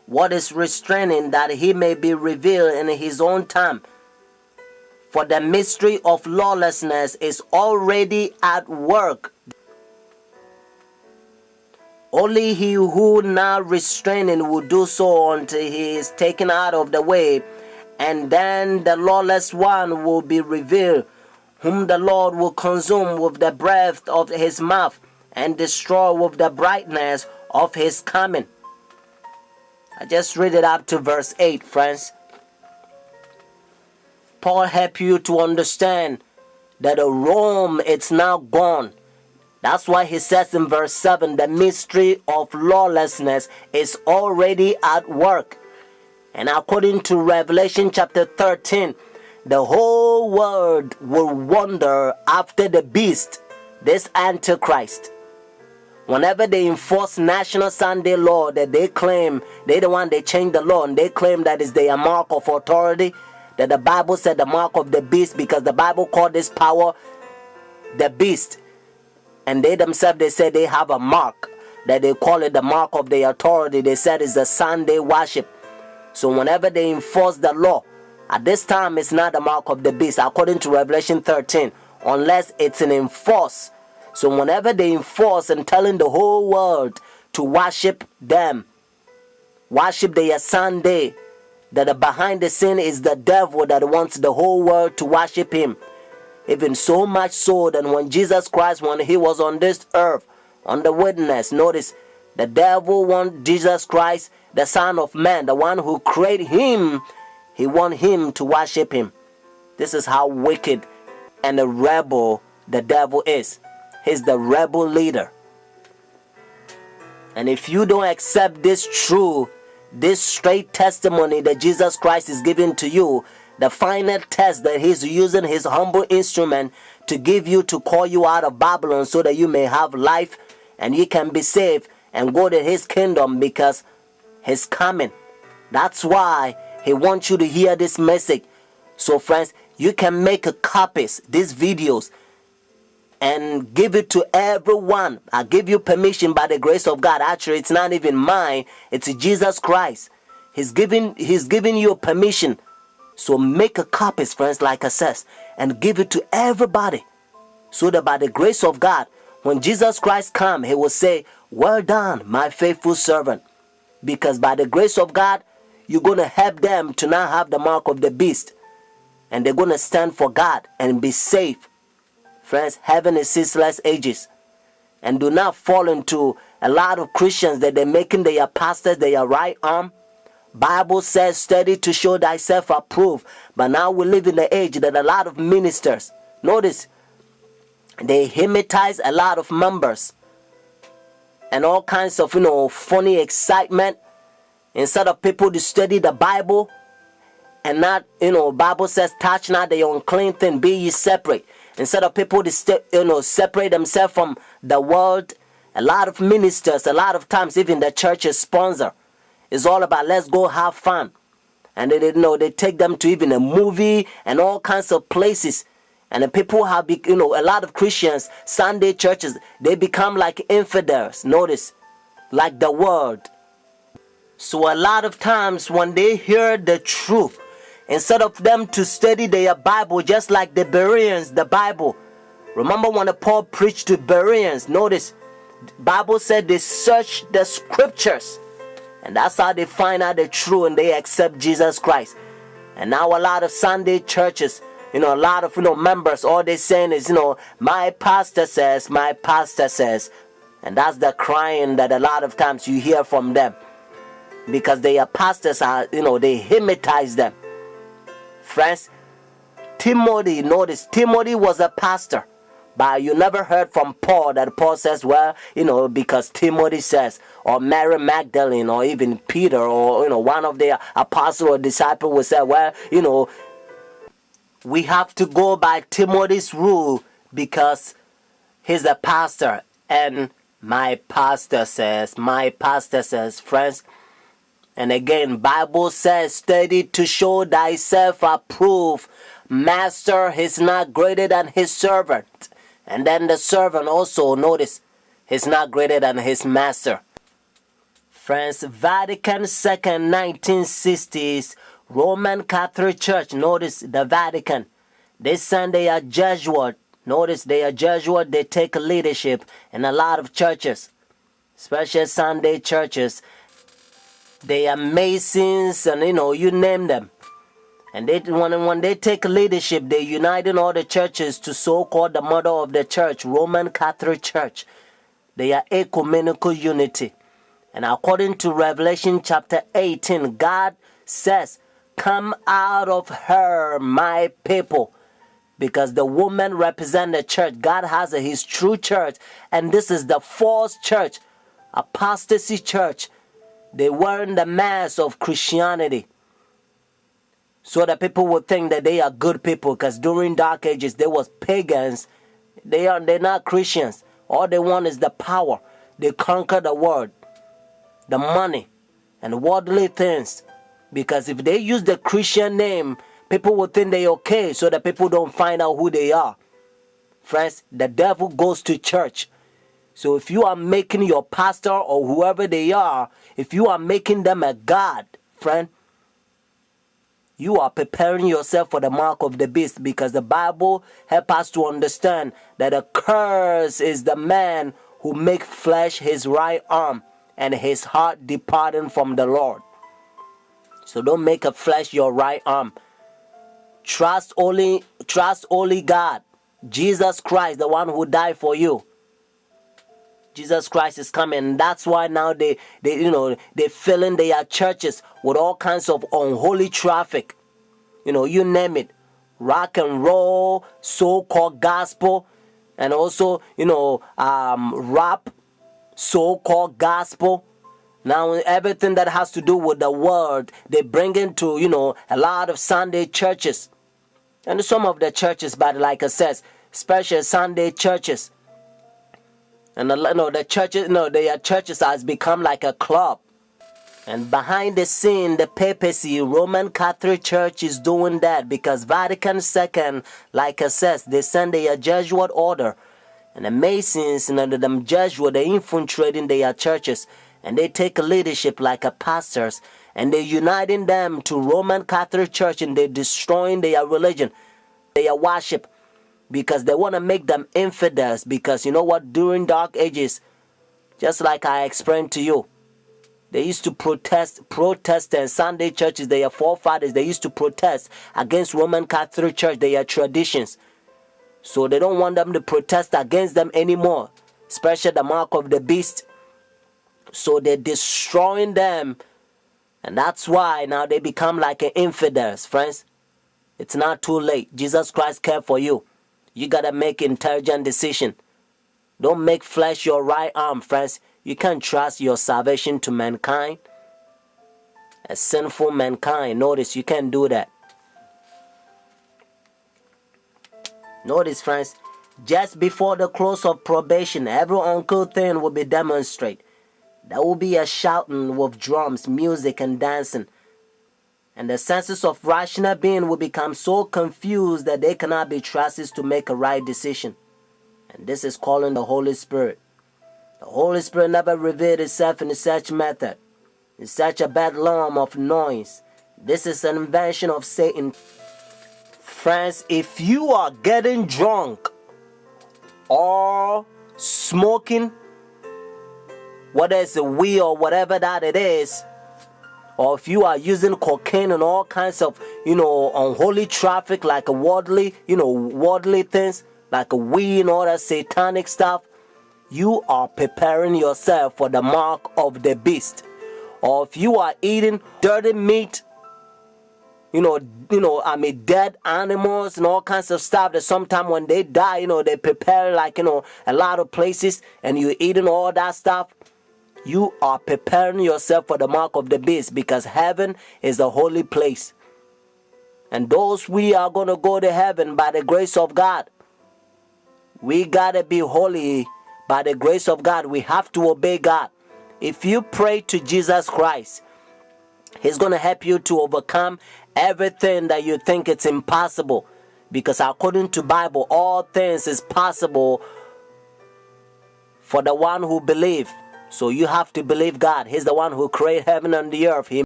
what is restraining, that he may be revealed in his own time. For the mystery of lawlessness is already at work. Only he who now restraining will do so until he is taken out of the way, and then the lawless one will be revealed, whom the Lord will consume with the breath of his mouth and destroy with the brightness of his coming. I just read it up to verse 8, friends. Paul help you to understand that Rome is now gone. That's why he says in verse 7, the mystery of lawlessness is already at work. And according to Revelation chapter 13, the whole world will wander after the beast, this Antichrist. Whenever they enforce National Sunday law that they claim, they the one they change the law, and they claim that is their mark of authority, that the Bible said the mark of the beast, because the Bible called this power the beast. And they themselves, they said they have a mark, that they call it the mark of their authority. They said it's the Sunday worship. So whenever they enforce the law, at this time it's not the mark of the beast, according to Revelation 13, unless it's an enforce. So whenever they enforce and telling the whole world to worship them, worship their Sunday, that behind the scene is the devil that wants the whole world to worship him. Even so much so that when Jesus Christ, when he was on this earth, on the witness, notice, the devil wants Jesus Christ, the Son of Man, the one who created him, he wants him to worship him. This is how wicked and a rebel the devil is. He's the rebel leader. And if you don't accept this true, this straight testimony that Jesus Christ is giving to you, the final test that he's using his humble instrument to give you, to call you out of Babylon so that you may have life and you can be saved and go to his kingdom, because he's coming. That's why he wants you to hear this message. So friends, you can make copies, these videos, and give it to everyone. I give you permission by the grace of God. Actually, it's not even mine, it's Jesus Christ. He's giving you permission. So make copies, friends, like I said, and give it to everybody, so that by the grace of God, when Jesus Christ comes, he will say, well done, my faithful servant. Because by the grace of God, you're going to help them to not have the mark of the beast, and they're going to stand for God and be safe. Friends, heaven is ceaseless ages. And do not fall into a lot of Christians that they're making their pastors their right arm. Bible says, study to show thyself approved. But now we live in the age that a lot of ministers, notice, they hypnotize a lot of members and all kinds of, funny excitement. Instead of people to study the Bible and not, Bible says, touch not the unclean thing, be ye separate. Instead of people to separate themselves from the world, a lot of ministers, a lot of times even the church's sponsor, it's all about let's go have fun. And they take them to even a movie and all kinds of places. And the people have, a lot of Christians, Sunday churches, they become like infidels. Notice, like the world. So a lot of times when they hear the truth, instead of them to study their Bible, just like the Bereans, the Bible. Remember when Paul preached to Bereans, notice, Bible said they search the scriptures. And that's how they find out the truth and they accept Jesus Christ. And now a lot of Sunday churches, a lot of, members, all they're saying is, my pastor says, my pastor says. And that's the crying that a lot of times you hear from them. Because their pastors are, they hypnotize them. Friends, Timothy, notice, Timothy was a pastor. But you never heard from Paul that Paul says, well, because Timothy says, or Mary Magdalene, or even Peter, or, one of the apostle or disciple will say, well, we have to go by Timothy's rule because he's a pastor. And my pastor says, friends. And again, Bible says, study to show thyself approved. Master is not greater than his servant. And then the servant also, notice, is not greater than his master. Friends, Vatican II, 1960s, Roman Catholic Church. Notice the Vatican. This Sunday are Jesuit. Notice they are Jesuit. They take leadership in a lot of churches, especially Sunday churches. They are Masons, and you name them. And when they take leadership, they uniting all the churches to so-called the mother of the church, Roman Catholic Church. They are ecumenical unity. And according to Revelation chapter 18, God says, "Come out of her, my people." Because the woman represents the church. God has his true church. And this is the false church, apostasy church. They wearing the mask of Christianity, so that people would think that they are good people. Because during Dark Ages, there was pagans. They're not Christians. All they want is the power. They conquer the world, the money, and worldly things. Because if they use the Christian name, people will think they're okay, so that people don't find out who they are. Friends, the devil goes to church. So if you are making your pastor or whoever they are, if you are making them a god, friend, you are preparing yourself for the mark of the beast. Because the Bible helps us to understand that a curse is the man who makes flesh his right arm and his heart departing from the Lord. So don't make a flesh your right arm. Trust only God, Jesus Christ, the one who died for you. Jesus Christ is coming. That's why now they fill in their churches with all kinds of unholy traffic. You name it. Rock and roll, so-called gospel, and also, rap, so-called gospel. Now everything that has to do with the word, they bring into, a lot of Sunday churches. And some of the churches, but like I said, special Sunday churches. And the churches, their churches has become like a club. And behind the scene, the papacy, Roman Catholic Church is doing that, because Vatican II, like I said, they send their Jesuit order. And the Masons, the Jesuit, they infiltrating their churches. And they take leadership like a pastors. And they're uniting them to Roman Catholic Church, and they're destroying their religion, their worship. Because they want to make them infidels. Because you know what? During Dark Ages, just like I explained to you, they used to protest, and Sunday churches, their forefathers, they used to protest against Roman Catholic Church, their traditions. So they don't want them to protest against them anymore, especially the mark of the beast. So they're destroying them. And that's why now they become like an infidels, friends. It's not too late. Jesus Christ cared for you. You got to make intelligent decision. Don't make flesh your right arm, friends. You can't trust your salvation to mankind. A sinful mankind. Notice, you can't do that. Notice, friends, just before the close of probation, every uncouth thing will be demonstrated. There will be a shouting with drums, music, and dancing. And the senses of rational being will become so confused that they cannot be trusted to make a right decision. And this is calling the Holy Spirit. The Holy Spirit never revealed itself in such method, in such a bedlam of noise. This is an invention of Satan. Friends, if you are getting drunk or smoking, whether it's a weed or whatever that it is, or if you are using cocaine and all kinds of, unholy traffic, like a worldly things, like a weed and all that satanic stuff, you are preparing yourself for the mark of the beast. Or if you are eating dirty meat, dead animals and all kinds of stuff that sometimes when they die, they prepare a lot of places, and you're eating all that stuff, you are preparing yourself for the mark of the beast, because heaven is a holy place. And those we are going to go to heaven by the grace of God. We got to be holy by the grace of God. We have to obey God. If you pray to Jesus Christ, He's going to help you to overcome everything that you think it's impossible. Because according to Bible, all things is possible for the one who believes. So you have to believe God. He's the one who created heaven and the earth. He